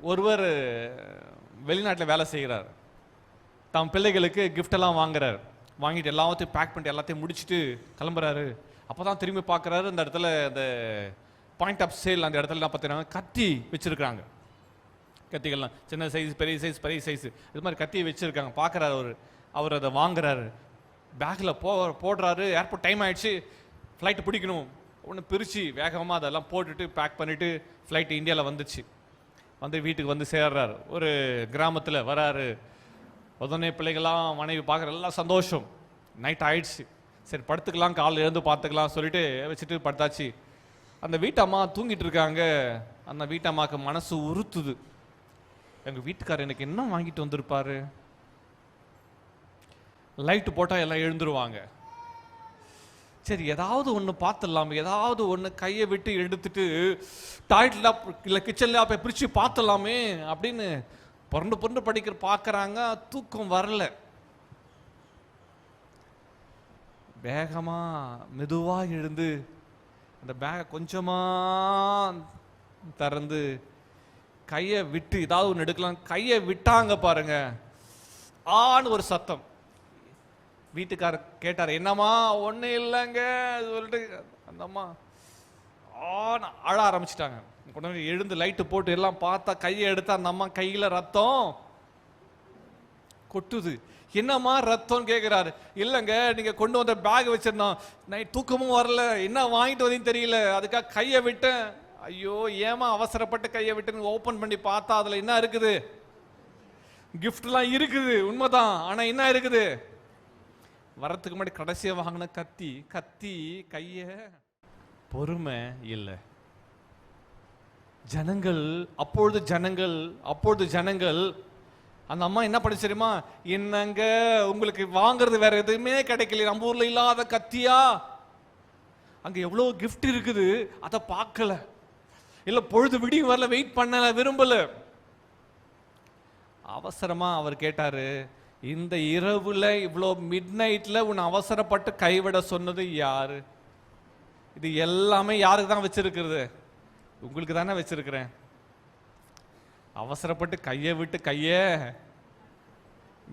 ஒருவர் வெளிநாட்டில் வேலை செய்கிறார். தம் பிள்ளைகளுக்கு கிஃப்டெல்லாம் வாங்குறார். வாங்கிட்டு எல்லாத்தையும் பேக் பண்ணிட்டு எல்லாத்தையும் முடிச்சுட்டு கிளம்புறாரு. அப்போ தான் திரும்பி பார்க்குறாரு, அந்த இடத்துல அந்த பாயிண்ட் ஆஃப் சேல் அந்த இடத்துல என்ன பார்த்தீங்கன்னா கத்தி வச்சுருக்காங்க. கத்திகள்லாம் சின்ன சைஸ், பெரிய சைஸ், பெரிய சைஸு, இது மாதிரி கத்தி வச்சுருக்காங்க. பார்க்குறாரு அவர் அதை வாங்குறாரு, பேக்கில் போடுறாரு. ஏர்போர்ட் டைம் ஆகிடுச்சு, ஃப்ளைட்டு பிடிக்கணும். ஒன்று பிரித்து வேகமாக அதெல்லாம் போட்டுட்டு பேக் பண்ணிவிட்டு ஃப்ளைட்டு இந்தியாவில் வந்துச்சு. வந்து வீட்டுக்கு வந்து சேர்றாரு. ஒரு கிராமத்தில் வராரு. உடனே பிள்ளைகள்லாம் மனைவி பார்க்குற எல்லாம் சந்தோஷம். நைட் ஆயிடுச்சு, சரி படுத்துக்கலாம், காலையில் எழுந்து பார்த்துக்கலாம் சொல்லிட்டு வச்சுட்டு படுத்தாச்சு. அந்த வீட்டம்மா தூங்கிட்டு இருக்காங்க. அந்த வீட்டம்மாவுக்கு மனசு உறுத்துது. எங்கள் வீட்டுக்காரர் எனக்கு என்ன வாங்கிட்டு வந்திருப்பாரு? லைட்டு போட்டால் எல்லாம் எழுந்துருவாங்க. சரி ஏதாவது ஒன்று பார்த்துடலாமே, ஏதாவது ஒன்று கையை விட்டு எடுத்துட்டு டாய்லெட்டில் இல்லை கிச்சனில் அப்போ பிரித்து பார்த்துடலாமே அப்படின்னு புரண்டு புரண்டு பார்க்குறாங்க. தூக்கம் வரல. வேகமாக மெதுவாக எழுந்து அந்த பேகை கொஞ்சமாக திறந்து கையை விட்டு ஏதாவது ஒன்று எடுக்கலாம். கையை விட்டாங்க பாருங்க, ஆன்னு ஒரு சத்தம். வீட்டுக்காரர் கேட்டார், என்னம்மா? ஒன்றும் இல்லைங்க சொல்லிட்டு அந்த அம்மா ஆன்னு அழ ஆரம்பிச்சிட்டாங்க. உடனே எழுந்து லைட்டு போட்டு எல்லாம் பார்த்தா கையை எடுத்தா அந்த அம்மா கையில் ரத்தம் கொட்டுது. என்னம்மா ரத்தம் கேட்குறாரு. இல்லைங்க, நீங்கள் கொண்டு வந்த பேக் வச்சிருந்தோம், நைட் தூக்கமும் வரல, என்ன வாங்கிட்டு வந்தீங்கன்னு தெரியல, அதுக்காக கையை விட்டேன். ஐயோ ஏமா அவசரப்பட்டு கையை விட்டுன்னு ஓப்பன் பண்ணி பார்த்தா அதில் என்ன இருக்குது? கிஃப்ட்லாம் இருக்குது, உண்மைதான். ஆனால் என்ன இருக்குது? வரத்துக்கு முன்னாடி கடைசியாக வாங்கின கத்தி கைய. பொறுமை இல்லை. அப்பொழுது ஜனங்கள் அந்த அம்மா என்ன பண்ணி தெரியுமா? என்னங்க உங்களுக்கு வாங்குறது வேற எதுவுமே கிடைக்கல, நம்ம ஊர்ல இல்லாத கத்தியா? அங்க எவ்வளவு கிஃப்ட் இருக்குது, அதை பார்க்கல. இல்ல பொழுது விடியும் வரல, வெயிட் பண்ணல, விரும்பல. அவசரமா அவர் கேட்டாரு, இந்த இரவுல இவ்வளோ மிட் நைட்ல உன்னை அவசரப்பட்டு கைவிட சொன்னது யாரு? இது எல்லாமே யாருக்கு தான் வச்சிருக்கிறது? உங்களுக்கு தானே வச்சிருக்கிறேன். அவசரப்பட்டு கையை விட்டு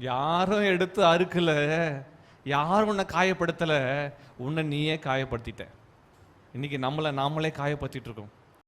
யாரும் எடுத்து அறுக்கல, யாரும் உன்னை காயப்படுத்தல, உன்னை நீயே காயப்படுத்திட்ட. இன்னைக்கு நாமளே காயப்படுத்திட்டு இருக்கோம்.